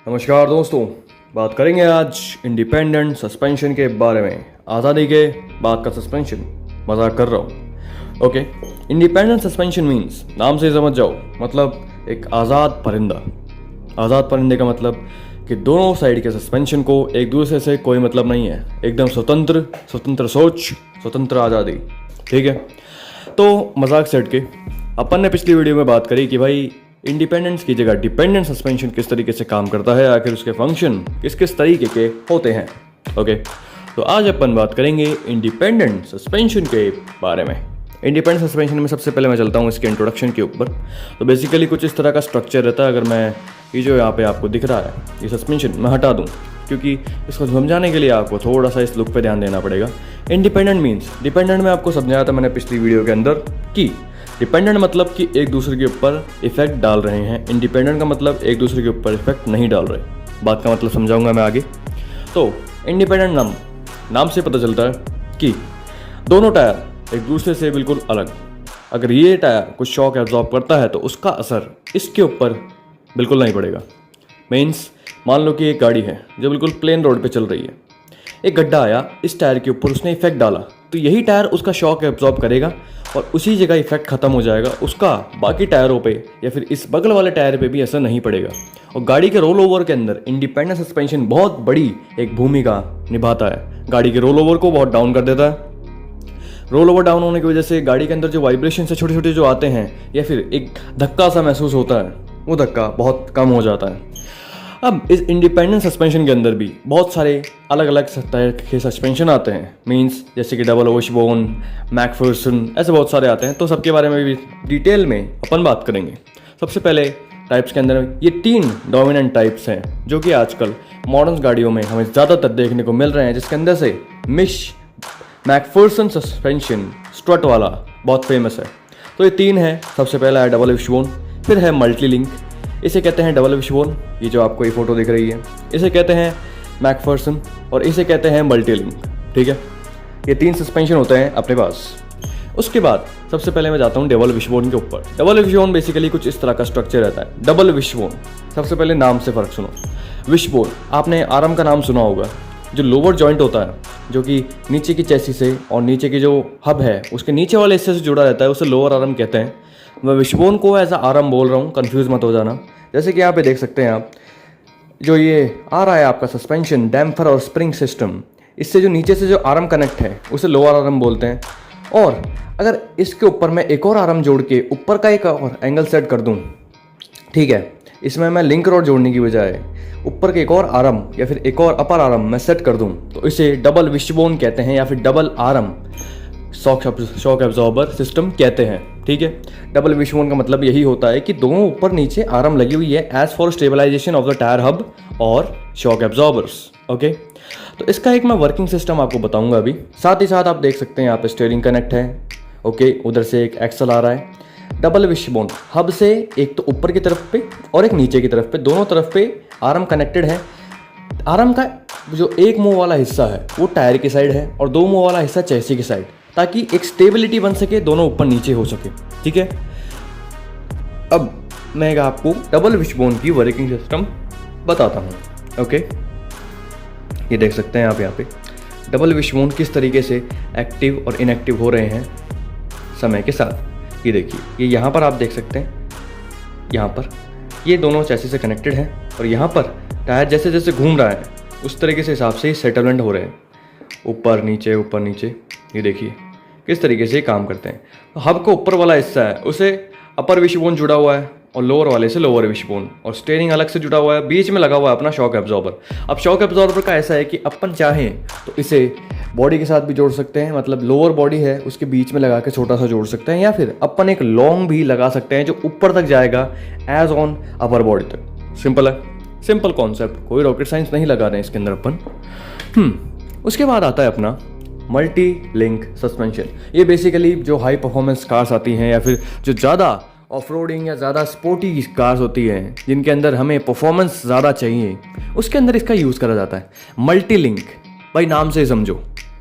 नमस्कार दोस्तों, बात करेंगे आज इंडिपेंडेंट सस्पेंशन के बारे में। आज़ादी के बाद का सस्पेंशन, मजाक कर रहा हूँ। ओके, इंडिपेंडेंट सस्पेंशन मीन्स, नाम से समझ जाओ, मतलब एक आज़ाद परिंदा। आज़ाद परिंदे का मतलब कि दोनों साइड के सस्पेंशन को एक दूसरे से कोई मतलब नहीं है, एकदम स्वतंत्र सोच, स्वतंत्र आज़ादी। ठीक है, तो मजाक से हट के अपन ने पिछली वीडियो में बात करी कि भाई इंडिपेंडेंस की जगह डिपेंडेंट सस्पेंशन किस तरीके से काम करता है, आखिर उसके फंक्शन किस किस तरीके के होते हैं। ओके, तो आज अपन बात करेंगे इंडिपेंडेंट सस्पेंशन के बारे में। इंडिपेंडेंट सस्पेंशन में सबसे पहले मैं चलता हूँ इसके इंट्रोडक्शन के ऊपर। तो बेसिकली कुछ इस तरह का स्ट्रक्चर रहता है। अगर मैं ये जो यहाँ पे आपको दिख रहा है ये सस्पेंशन मैं हटा दूँ, क्योंकि इसको समझाने के लिए आपको थोड़ा सा इस लुक पे ध्यान देना पड़ेगा। इंडिपेंडेंट मीन्स, डिपेंडेंट में आपको समझाया था मैंने पिछली वीडियो के अंदर कि डिपेंडेंट मतलब कि एक दूसरे के ऊपर इफेक्ट डाल रहे हैं, इंडिपेंडेंट का मतलब एक दूसरे के ऊपर इफेक्ट नहीं डाल रहे। बात का मतलब समझाऊंगा मैं आगे। तो इंडिपेंडेंट नाम से पता चलता है कि दोनों टायर एक दूसरे से बिल्कुल अलग। अगर ये टायर कुछ शॉक एब्जॉर्ब करता है तो उसका असर इसके ऊपर बिल्कुल नहीं पड़ेगा। मीन्स, मान लो कि एक गाड़ी है जो बिल्कुल प्लेन रोड पे चल रही है, एक गड्ढा आया, इस टायर के ऊपर उसने इफेक्ट डाला, तो यही टायर उसका शॉक एब्जॉर्ब करेगा और उसी जगह इफेक्ट खत्म हो जाएगा, उसका बाकी टायरों पे या फिर इस बगल वाले टायर पे भी असर नहीं पड़ेगा। और गाड़ी के रोल ओवर के अंदर इंडिपेंडेंट सस्पेंशन बहुत बड़ी एक भूमिका निभाता है। गाड़ी के रोल ओवर को बहुत डाउन कर देता है। रोल ओवर डाउन होने की वजह से गाड़ी के अंदर जो वाइब्रेशन से छोटे छोटे जो आते हैं या फिर एक धक्का सा महसूस होता है, वो धक्का बहुत कम हो जाता है। अब इस इंडिपेंडेंट सस्पेंशन के अंदर भी बहुत सारे अलग अलग तरह के सस्पेंशन आते हैं। मींस जैसे कि डबल विशबोन, मैकफर्सन, ऐसे बहुत सारे आते हैं। तो सबके बारे में भी डिटेल में अपन बात करेंगे। सबसे पहले टाइप्स के अंदर ये 3 डोमिनेंट टाइप्स हैं जो कि आजकल मॉडर्न गाड़ियों में हमें ज़्यादातर देखने को मिल रहे हैं, जिसके अंदर से मैकफर्सन सस्पेंशन स्ट्रट वाला बहुत फेमस है। तो ये 3 है। सबसे पहला है डबल विशबोन, फिर है मल्टी लिंक, इसे कहते हैं डबल विशबोन, ये जो आपको ये फोटो दिख रही है, इसे कहते हैं मैकफर्सन और इसे कहते हैं मल्टी लिंक। ठीक है, ये 3 सस्पेंशन होते हैं अपने पास। उसके बाद सबसे पहले मैं जाता हूँ डबल विशबोन के ऊपर। डबल विशबोन बेसिकली कुछ इस तरह का स्ट्रक्चर रहता है। डबल विशबोन, सबसे पहले नाम से फ़र्क सुनो। विशबोन, आपने आर्म का नाम सुना होगा। जो लोअर जॉइंट होता है, जो कि नीचे की चेसी से और नीचे की जो हब है उसके नीचे वाले हिस्से से जुड़ा रहता है, उसे लोअर आर्म कहते हैं। मैं विशबोन को एज आर्म बोल रहा हूँ, कंफ्यूज मत हो जाना। जैसे कि यहाँ पे देख सकते हैं आप, जो ये आ रहा है आपका सस्पेंशन, डैम्पर और स्प्रिंग सिस्टम, इससे जो नीचे से जो आर्म कनेक्ट है उसे लोअर आर्म बोलते हैं। और अगर इसके ऊपर मैं एक और आर्म जोड़ के ऊपर का एक और एंगल सेट कर दूँ, ठीक है, इसमें मैं लिंक रॉड जोड़ने की बजाय ऊपर के एक और आर्म या फिर एक और अपर आर्म मैं सेट कर दूँ, तो इसे डबल विशबोन कहते हैं या फिर double arm shock absorber system कहते हैं। ठीक है, डबल विशबोन का मतलब यही होता है कि दोनों ऊपर नीचे आर्म लगी हुई है as for stabilization of the tyre hub और शॉक एब्जॉर्बर्स। ओके, तो इसका एक मैं वर्किंग सिस्टम आपको बताऊंगा अभी। साथ ही साथ आप देख सकते हैं यहाँ पे स्टीयरिंग कनेक्ट है। ओके, उधर से एक एक्सल आ रहा है। डबल विशबोन हब से एक तो ऊपर की तरफ पे और एक नीचे की तरफ पे, दोनों तरफ पे आर्म कनेक्टेड है। आर्म का जो एक मुंह वाला हिस्सा है वो टायर की साइड है और 2 मुंह वाला हिस्सा चेसी की साइड, ताकि एक स्टेबिलिटी बन सके, दोनों ऊपर नीचे हो सके। ठीक है, अब मैं आपको डबल विशबोन की वर्किंग सिस्टम बताता हूँ। ओके, ये देख सकते हैं आप यहाँ पे डबल विशबोन किस तरीके से एक्टिव और इनएक्टिव हो रहे हैं समय के साथ। ये देखिए, ये यहाँ पर आप देख सकते हैं, यहाँ पर ये दोनों चेसी से कनेक्टेड हैं और यहाँ पर टायर जैसे जैसे घूम रहा है उस तरीके से हिसाब से सेटलमेंट हो रहे हैं, ऊपर नीचे ऊपर नीचे। ये देखिए किस तरीके से काम करते हैं। हब का ऊपर वाला हिस्सा है उसे अपर विशबोन जुड़ा हुआ है और लोअर वाले से लोअर विशबोन, और स्टीयरिंग अलग से जुड़ा हुआ है। बीच में लगा हुआ है अपना शॉक एब्जॉर्बर। अब शॉक एब्जॉर्बर का ऐसा है कि अपन चाहें तो इसे बॉडी के साथ भी जोड़ सकते हैं, मतलब लोअर बॉडी है उसके बीच में लगा के छोटा सा जोड़ सकते हैं, या फिर अपन एक लॉन्ग भी लगा सकते हैं जो ऊपर तक जाएगा एज ऑन अपर बॉडी तक। सिंपल है, सिंपल कॉन्सेप्ट, कोई रॉकेट साइंस नहीं लगा रहे हैं इसके अंदर अपन। उसके बाद आता है अपना मल्टी लिंक सस्पेंशन। ये बेसिकली जो हाई परफॉर्मेंस कार्स आती हैं या फिर जो ज़्यादा ऑफ रोडिंग या ज़्यादा स्पोर्टी कार्स होती हैं जिनके अंदर हमें परफॉर्मेंस ज़्यादा चाहिए, उसके अंदर इसका यूज़ करा जाता है। मल्टी लिंक, भाई नाम से समझो,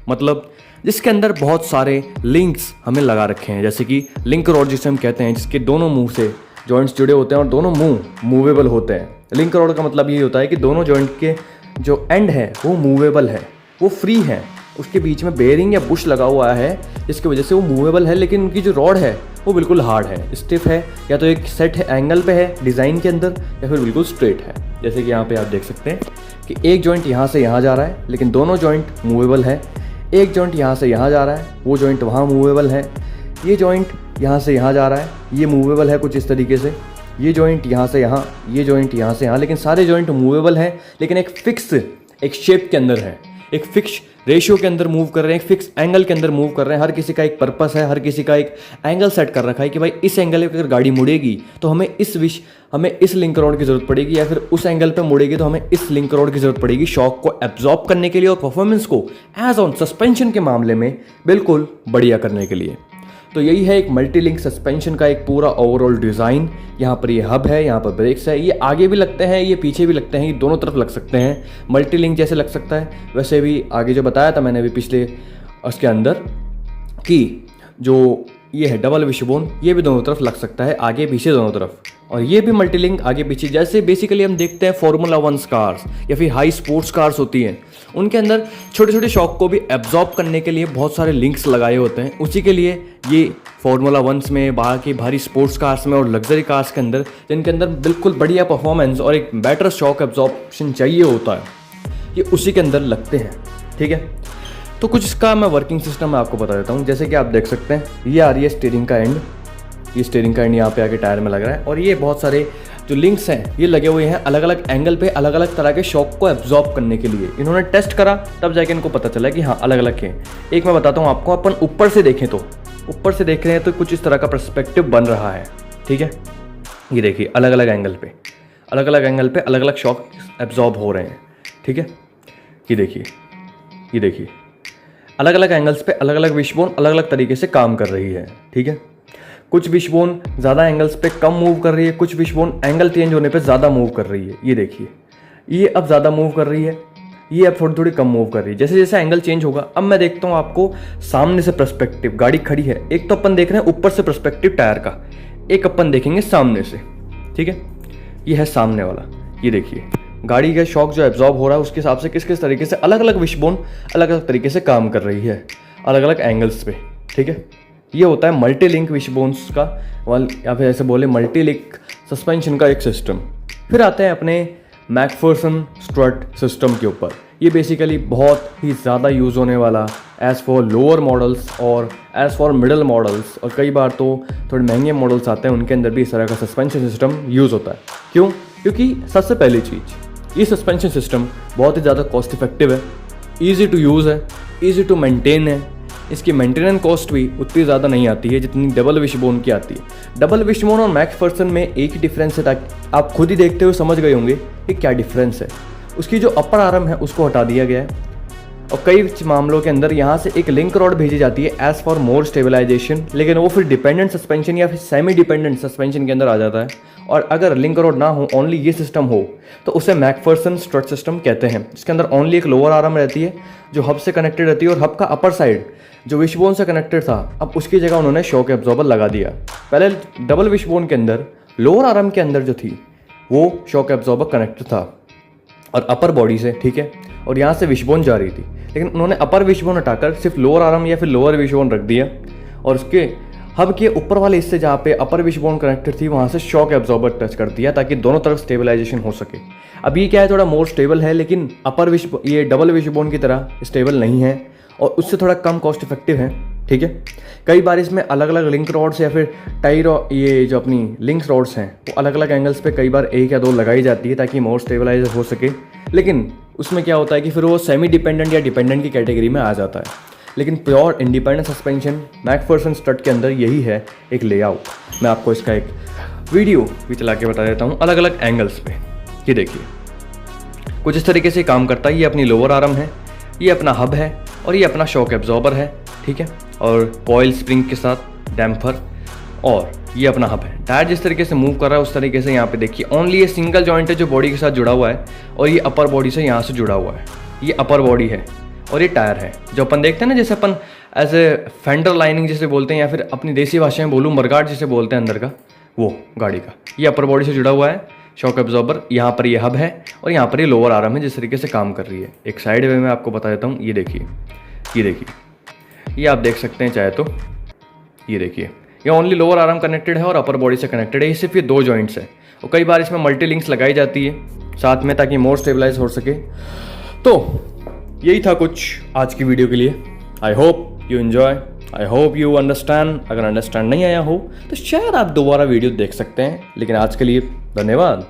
मतलब जिसके अंदर बहुत सारे लिंक्स हमें लगा रखे हैं, जैसे कि लिंक रॉड जिसे हम कहते हैं, जिसके दोनों मुंह से जॉइंट्स जुड़े होते हैं और दोनों मुंह मूवेबल होते हैं। लिंक रॉड का मतलब ये होता है कि दोनों जॉइंट के जो एंड है वो मूवेबल है, वो फ्री है, उसके बीच में बेयरिंग या बुश लगा हुआ है जिसकी वजह से वो मूवेबल है, लेकिन उनकी जो रॉड है वो बिल्कुल हार्ड है, स्टिफ है, या तो एक सेट है एंगल पे है डिज़ाइन के अंदर, या फिर बिल्कुल स्ट्रेट है। जैसे कि यहाँ पे आप देख सकते हैं कि एक जॉइंट यहाँ से यहाँ जा रहा है लेकिन दोनों जॉइंट मूवेबल है, एक जॉइंट यहाँ से यहाँ जा रहा है, वो जॉइंट वहाँ मूवेबल है, ये जॉइंट यहाँ से यहाँ जा रहा है, ये मूवेबल है कुछ इस तरीके से, ये जॉइंट यहाँ से यहाँ, ये जॉइंट यहाँ से यहाँ, लेकिन सारे जॉइंट मूवेबल हैं, लेकिन एक फिक्स एक शेप के अंदर है, एक फिक्स रेशियो के अंदर मूव कर रहे हैं, एक फिक्स एंगल के अंदर मूव कर रहे हैं। हर किसी का एक पर्पस है, हर किसी का एक एंगल सेट कर रखा है कि भाई इस एंगल पे अगर गाड़ी मुड़ेगी तो हमें इस लिंक रॉड की ज़रूरत पड़ेगी, या फिर उस एंगल पे मुड़ेगी तो हमें इस लिंक रॉड की ज़रूरत पड़ेगी शॉक को एब्जॉर्ब करने के लिए और परफॉर्मेंस को एज ऑन सस्पेंशन के मामले में बिल्कुल बढ़िया करने के लिए। तो यही है एक मल्टी लिंक सस्पेंशन का एक पूरा ओवरऑल डिज़ाइन। यहाँ पर ये हब है, यहाँ पर ब्रेक्स है, ये आगे भी लगते हैं, ये पीछे भी लगते हैं, ये दोनों तरफ लग सकते हैं। मल्टी लिंक जैसे लग सकता है वैसे भी आगे जो बताया था मैंने अभी पिछले उसके अंदर कि जो ये है डबल विशबोन, ये भी दोनों तरफ लग सकता है, आगे पीछे दोनों तरफ, और ये भी मल्टी लिंक आगे पीछे। जैसे बेसिकली हम देखते हैं फार्मूला 1 कार्स या फिर हाई स्पोर्ट्स कार्स होती हैं, उनके अंदर छोटे छोटे शॉक को भी एब्जॉर्ब करने के लिए बहुत सारे लिंक्स लगाए होते हैं। उसी के लिए ये फार्मूला 1 में, बाहर की भारी स्पोर्ट्स कार्स में और लग्जरी कार्स के अंदर, जिनके अंदर बिल्कुल बढ़िया परफॉर्मेंस और एक बेटर शॉक एब्जॉर्प्शन चाहिए होता है, ये उसी के अंदर लगते हैं। ठीक है, तो कुछ इसका मैं वर्किंग सिस्टम मैं आपको बता देता हूँ। जैसे कि आप देख सकते हैं ये आ रही है स्टीयरिंग का एंड, ये स्टीयरिंग का एंड यहाँ पे आके टायर में लग रहा है, और ये बहुत सारे जो लिंक्स हैं ये लगे हुए हैं अलग अलग एंगल पे, अलग अलग तरह के शॉक को एब्जॉर्ब करने के लिए। इन्होंने टेस्ट करा तब जाके इनको पता चला कि हाँ अलग अलग हैं। एक मैं बताता हूँ आपको, अपन ऊपर से देखें तो ऊपर से देख रहे हैं तो कुछ इस तरह का पर्सपेक्टिव बन रहा है। ठीक है, ये देखिए अलग अलग एंगल पे अलग अलग शॉक एब्जॉर्ब हो रहे हैं। ठीक है, ये देखिए अलग अलग एंगल्स पे अलग अलग विशबोन अलग अलग तरीके से काम कर रही है। ठीक है, कुछ विशबोन ज़्यादा एंगल्स पे कम मूव कर रही है, कुछ विशबोन एंगल चेंज होने पे ज़्यादा मूव कर रही है। ये देखिए ये अब ज़्यादा मूव कर रही है, ये अब थोड़ी थोड़ी कम मूव कर रही है। जैसे जैसे एंगल चेंज होगा, अब मैं देखता हूँ आपको सामने से पर्सपेक्टिव, गाड़ी खड़ी है, एक तो अपन देख रहे हैं ऊपर से पर्सपेक्टिव टायर का, एक अपन देखेंगे सामने से। ठीक है, ये है सामने वाला, ये देखिए गाड़ी का शॉक जो एब्जॉर्ब हो रहा है उसके हिसाब से किस किस तरीके से अलग अलग विशबोन अलग अलग तरीके से काम कर रही है अलग अलग एंगल्स पे। ठीक है, ये होता है मल्टी लिंक विशबोन्स का या फिर ऐसे बोले मल्टी लिंक सस्पेंशन का एक सिस्टम। फिर आते हैं अपने मैकफर्सन स्ट्रट सिस्टम के ऊपर। ये बेसिकली बहुत ही ज़्यादा यूज़ होने वाला एज़ फॉर लोअर मॉडल्स और एज़ फॉर मिडल मॉडल्स, और कई बार तो थोड़े महंगे मॉडल्स आते हैं उनके अंदर भी इस तरह का सस्पेंशन सिस्टम यूज़ होता है। क्यों? क्योंकि सबसे पहली चीज़ ये सस्पेंशन सिस्टम बहुत ही ज़्यादा कॉस्ट इफेक्टिव है, ईजी टू यूज़ है, ईजी टू मेंटेन है। इसकी मेंटेनेंस कॉस्ट भी उतनी ज़्यादा नहीं आती है जितनी डबल विशबोन की आती है। डबल विशबोन और मैकफर्सन में एक ही डिफरेंस है, ताकि आप खुद ही देखते हुए समझ गए होंगे कि क्या डिफरेंस है। उसकी जो अपर आर्म है उसको हटा दिया गया है, और कई मामलों के अंदर यहाँ से एक लिंक रॉड भेजी जाती है एज फॉर मोर स्टेबलाइजेशन, लेकिन वो फिर डिपेंडेंट सस्पेंशन या फिर सेमी डिपेंडेंट सस्पेंशन के अंदर आ जाता है। और अगर लिंक रॉड ना हो, ओनली ये सिस्टम हो, तो उसे मैकफर्सन स्ट्रट सिस्टम कहते हैं, जिसके अंदर ओनली एक लोअर आर्म रहती है जो हब से कनेक्टेड रहती है, और हब का अपर साइड जो विशबोन से कनेक्टेड था अब उसकी जगह उन्होंने शॉक एब्जॉर्बर लगा दिया। पहले डबल विशबोन के अंदर लोअर आर्म के अंदर जो थी वो शॉक एब्जॉर्बर कनेक्टेड था और अपर बॉडी से, ठीक है, और यहाँ से विशबोन जा रही थी, लेकिन उन्होंने अपर विशबोन हटाकर सिर्फ लोअर आर्म या फिर लोअर विशबोन रख दिया, और उसके हब के ऊपर वाले हिस्से जहाँ पे अपर विशबोन कनेक्टेड थी वहाँ से शॉक एब्जॉर्बर टच कर दिया ताकि दोनों तरफ स्टेबलाइजेशन हो सके। अब ये क्या है, थोड़ा मोर स्टेबल है, लेकिन अपर ये डबल विशबोन की तरह स्टेबल नहीं है और उससे थोड़ा कम कॉस्ट इफेक्टिव है। ठीक है, कई बार इसमें अलग अलग लिंक रॉड्स या फिर ये जो अपनी लिंक्स रॉड्स हैं वो अलग अलग एंगल्स पे कई बार एक या दो लगाई जाती है ताकि मोर स्टेबलाइज हो सके, लेकिन उसमें क्या होता है कि फिर वो सेमी डिपेंडेंट या डिपेंडेंट की कैटेगरी में आ जाता है। लेकिन pure independent suspension Macpherson strut के अंदर यही है एक लेआउट। मैं आपको इसका एक वीडियो भी चला के बता देता हूँ अलग अलग एंगल्स पे। ये देखिए कुछ इस तरीके से काम करता है। ये अपनी लोअर आर्म है, ये अपना हब है और ये अपना शॉक एब्जॉर्बर है, ठीक है, और कॉइल स्प्रिंग के साथ डैम्पर, और ये अपना हब है। टायर जिस तरीके से मूव कर रहा है उस तरीके से यहाँ पे देखिए ओनली ये सिंगल जॉइंट है जो बॉडी के साथ जुड़ा हुआ है, और ये अपर बॉडी से यहाँ से जुड़ा हुआ है। ये अपर बॉडी है और ये टायर है जो अपन देखते हैं ना, जैसे अपन एज ए फेंडर लाइनिंग जिसे बोलते हैं, या फिर अपनी देसी भाषा में बोलूँ मरगाट जिसे बोलते हैं अंदर का, वो गाड़ी का। ये अपर बॉडी से जुड़ा हुआ है, शॉक एब्जॉर्बर, यहाँ पर ये हब है और यहाँ पर ये लोअर आर्म है जिस तरीके से काम कर रही है। एक साइड वे में आपको बता देता हूँ, ये देखिए, ये आप देख सकते हैं चाहे तो, ये देखिए, ये ओनली लोअर आर्म कनेक्टेड है और अपर बॉडी से कनेक्टेड है। ये सिर्फ ये 2 जॉइंट्स है और कई बार इसमें मल्टी लिंक्स लगाई जाती है साथ में ताकि मोर स्टेबलाइज हो सके। तो यही था कुछ आज की वीडियो के लिए। I hope you enjoy, I hope you understand. अगर अंडरस्टैंड नहीं आया हो तो शायद आप दोबारा वीडियो देख सकते हैं, लेकिन आज के लिए धन्यवाद।